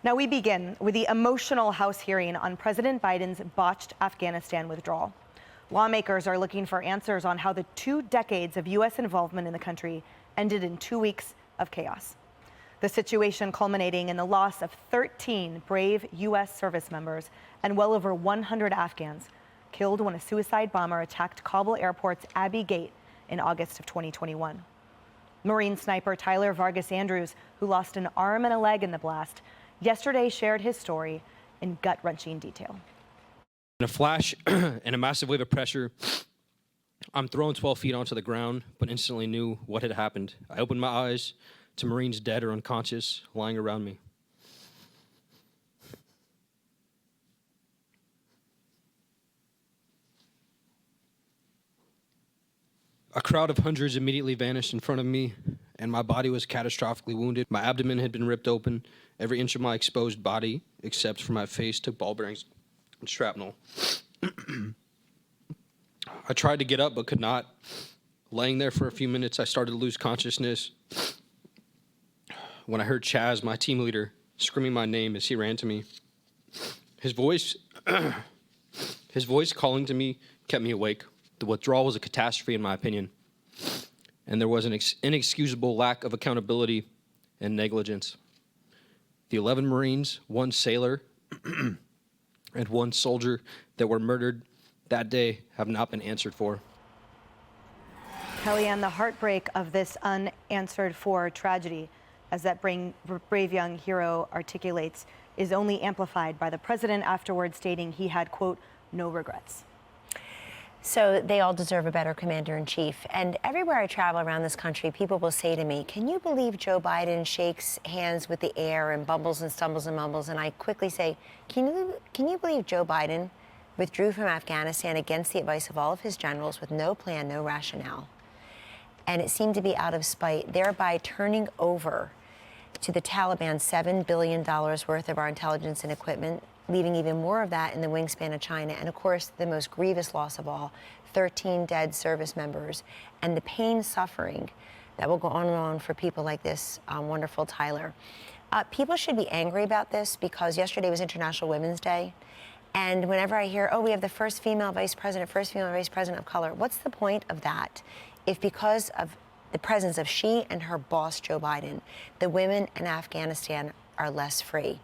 Now we begin with the emotional House hearing on President Biden's botched Afghanistan withdrawal. Lawmakers are looking for answers on how the 2 decades of U.S. involvement in the country ended in 2 weeks of chaos. The situation culminating in the loss of 13 brave U.S. service members and well over 100 Afghans killed when a suicide bomber attacked Kabul airport's Abbey Gate in August of 2021. Marine sniper Tyler Vargas Andrews, who lost an arm and a leg in the blast, yesterday shared his story in gut-wrenching detail. In a flash and a massive wave of pressure, I'm thrown 12 feet onto the ground, but instantly knew what had happened. I opened my eyes to Marines dead or unconscious lying around me. A crowd of hundreds immediately vanished in front of me, and my body was catastrophically wounded. My abdomen had been ripped open. Every inch of my exposed body, except for my face, took ball bearings and shrapnel. I tried to get up, but could not. Laying there for a few minutes, I started to lose consciousness when I heard Chaz, my team leader, screaming my name as he ran to me. His voice calling to me kept me awake. The withdrawal was a catastrophe, in my opinion, and there was an inexcusable lack of accountability and negligence. The 11 Marines, 1 sailor, and 1 soldier that were murdered that day have not been answered for. Kellyanne, the heartbreak of this unanswered for tragedy, as that brave young hero articulates, is only amplified by the president afterwards stating he had, quote, no regrets. So they all deserve a better commander-in-chief. And everywhere I travel around this country, people will say to me, can you believe Joe Biden shakes hands with the air and bumbles and stumbles and mumbles? And I quickly say, can you believe Joe Biden withdrew from Afghanistan against the advice of all of his generals with no plan, no rationale? And it seemed to be out of spite, thereby turning over to the Taliban $7 billion worth of our intelligence and equipment, leaving even more of that in the wingspan of China. And of course, the most grievous loss of all, 13 dead service members, and the pain, suffering that will go on and on for people like this wonderful Tyler. People should be angry about this because yesterday was International Women's Day. And whenever I hear, oh, we have the first female vice president of color, what's the point of that? If because of the presence of she and her boss, Joe Biden, the women in Afghanistan are less free.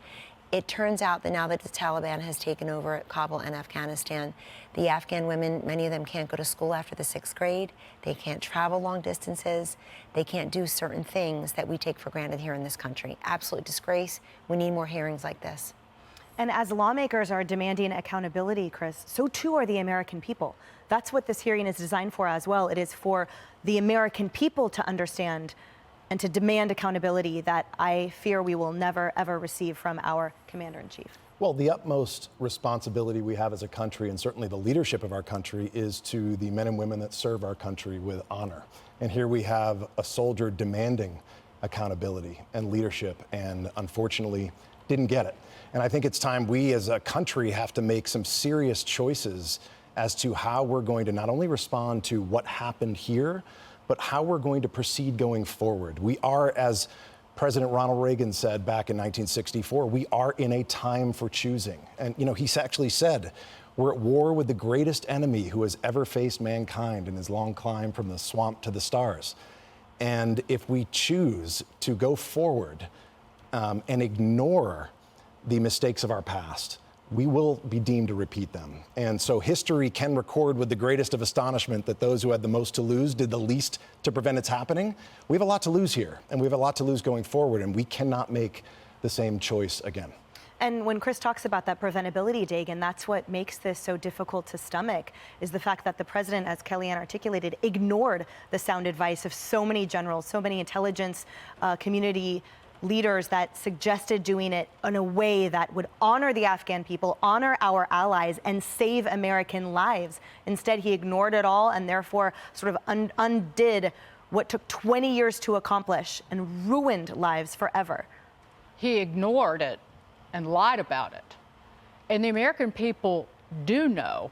It turns out that now that the Taliban has taken over Kabul and Afghanistan, the Afghan women, many of them can't go to school after the 6th grade. They can't travel long distances. They can't do certain things that we take for granted here in this country. Absolute disgrace. We need more hearings like this. And as lawmakers are demanding accountability, Chris, so too are the American people. That's what this hearing is designed for as well. It is for the American people to understand and to demand accountability that I fear we will never, ever receive from our commander-in-chief. Well, the utmost responsibility we have as a country, and certainly the leadership of our country, is to the men and women that serve our country with honor. And here we have a soldier demanding accountability and leadership, and unfortunately didn't get it. And I think it's time we as a country have to make some serious choices as to how we're going to not only respond to what happened here, but how we're going to proceed going forward. We are, as President Ronald Reagan said back in 1964, we are in a time for choosing. And, you know, he actually said, we're at war with the greatest enemy who has ever faced mankind in his long climb from the swamp to the stars. And if we choose to go forward and ignore the mistakes of our past, we will be deemed to repeat them. And so history can record with the greatest of astonishment that those who had the most to lose did the least to prevent its happening. We have a lot to lose here, and we have a lot to lose going forward, and we cannot make the same choice again. And when Chris talks about that preventability, Dagan, that's what makes this so difficult to stomach, is the fact that the president, as Kellyanne articulated, ignored the sound advice of so many generals, so many intelligence community leaders that suggested doing it in a way that would honor the Afghan people, honor our allies, and save American lives. Instead, he ignored it all and therefore sort of undid what took 20 years to accomplish and ruined lives forever. He ignored it and lied about it. And the American people do know.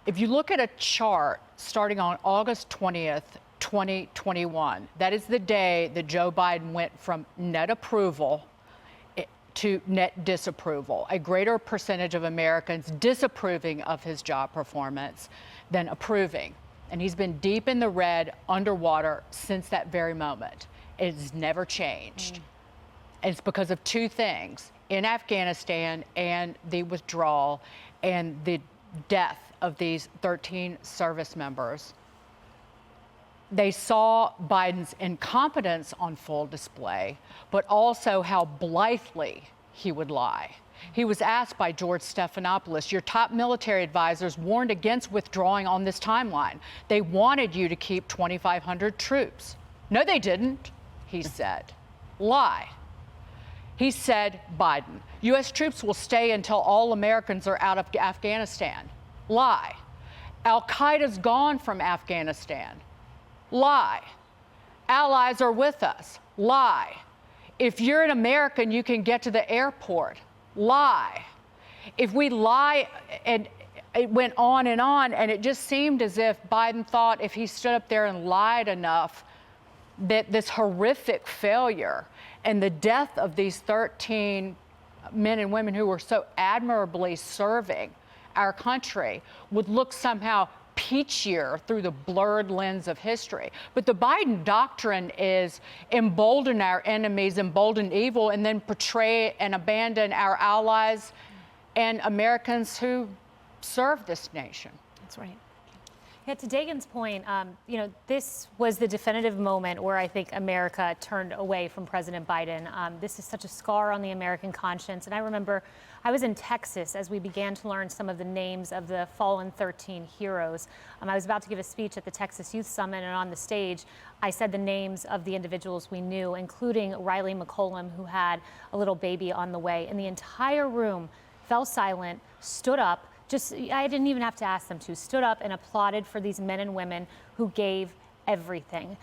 If you look at a chart starting on August 20th, 2021, that is the day that Joe Biden went from net approval to net disapproval, a greater percentage of Americans disapproving of his job performance than approving. And he's been deep in the red, underwater, since that very moment. It's never changed. It's because of two things: in Afghanistan and the withdrawal and the death of these 13 service members. They saw Biden's incompetence on full display, but also how blithely he would lie. He was asked by George Stephanopoulos, your top military advisors warned against withdrawing on this timeline. They wanted you to keep 2,500 troops. No, they didn't, he said. Lie. He said, Biden, U.S. troops will stay until all Americans are out of Afghanistan. Lie. Al-Qaeda's gone from Afghanistan. Lie. Allies are with us. Lie. If you're an American, you can get to the airport. Lie. If we lie, and it went on, and it just seemed as if Biden thought if he stood up there and lied enough, that this horrific failure and the death of these 13 men and women who were so admirably serving our country would look somehow peachier through the blurred lens of history. But the Biden doctrine is embolden our enemies, embolden evil, and then portray and abandon our allies and Americans who serve this nation. That's right. Yeah, to Dagan's point, this was the definitive moment where I think America turned away from President Biden. This is such a scar on the American conscience. And I remember I was in Texas as we began to learn some of the names of the fallen 13 heroes. I was about to give a speech at the Texas Youth Summit, and on the stage, I said the names of the individuals we knew, including Riley McCollum, who had a little baby on the way. And the entire room fell silent, stood up. I didn't even have to ask them to, stood up and applauded for these men and women who gave everything.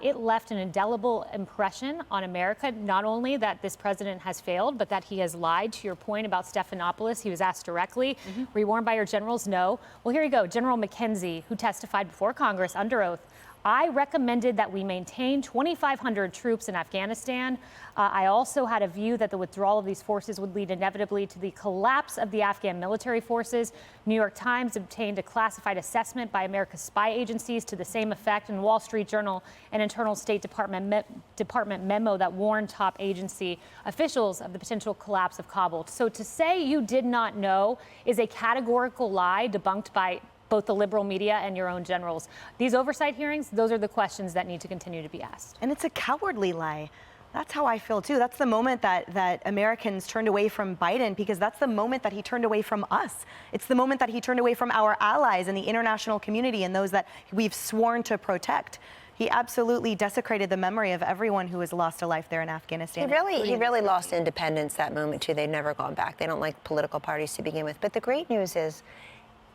It left an indelible impression on America, not only that this president has failed, but that he has lied. To your point about Stephanopoulos, he was asked directly, were you warned by your generals? No. Well, here you go. General McKenzie, who testified before Congress under oath, I recommended that we maintain 2,500 troops in Afghanistan. I also had a view that the withdrawal of these forces would lead inevitably to the collapse of the Afghan military forces. New York Times obtained a classified assessment by America's spy agencies to the same effect, and Wall Street Journal, an internal State Department memo that warned top agency officials of the potential collapse of Kabul. So to say you did not know is a categorical lie debunked by both the liberal media and your own generals. These oversight hearings, those are the questions that need to continue to be asked. And it's a cowardly lie. That's how I feel too. That's the moment that Americans turned away from Biden, because that's the moment that he turned away from us. It's the moment that he turned away from our allies and the international community and those that we've sworn to protect. He absolutely desecrated the memory of everyone who has lost a life there in Afghanistan. He really lost independence that moment too. They've never gone back. They don't like political parties to begin with. But the great news is,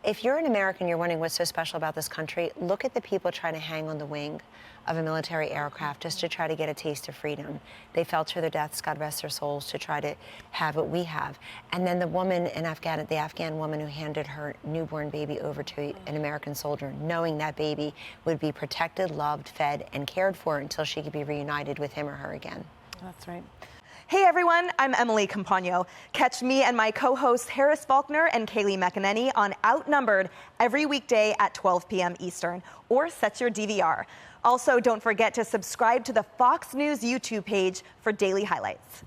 if you're an American, you're wondering what's so special about this country, look at the people trying to hang on the wing of a military aircraft just to try to get a taste of freedom. They fell to their deaths, God rest their souls, to try to have what we have. And then the woman in the Afghan woman who handed her newborn baby over to an American soldier, knowing that baby would be protected, loved, fed, and cared for until she could be reunited with him or her again. That's right. Hey everyone, I'm Emily Campagno. Catch me and my co-hosts Harris Faulkner and Kaylee McEnany on Outnumbered every weekday at 12 p.m. Eastern, or set your DVR. Also, don't forget to subscribe to the Fox News YouTube page for daily highlights.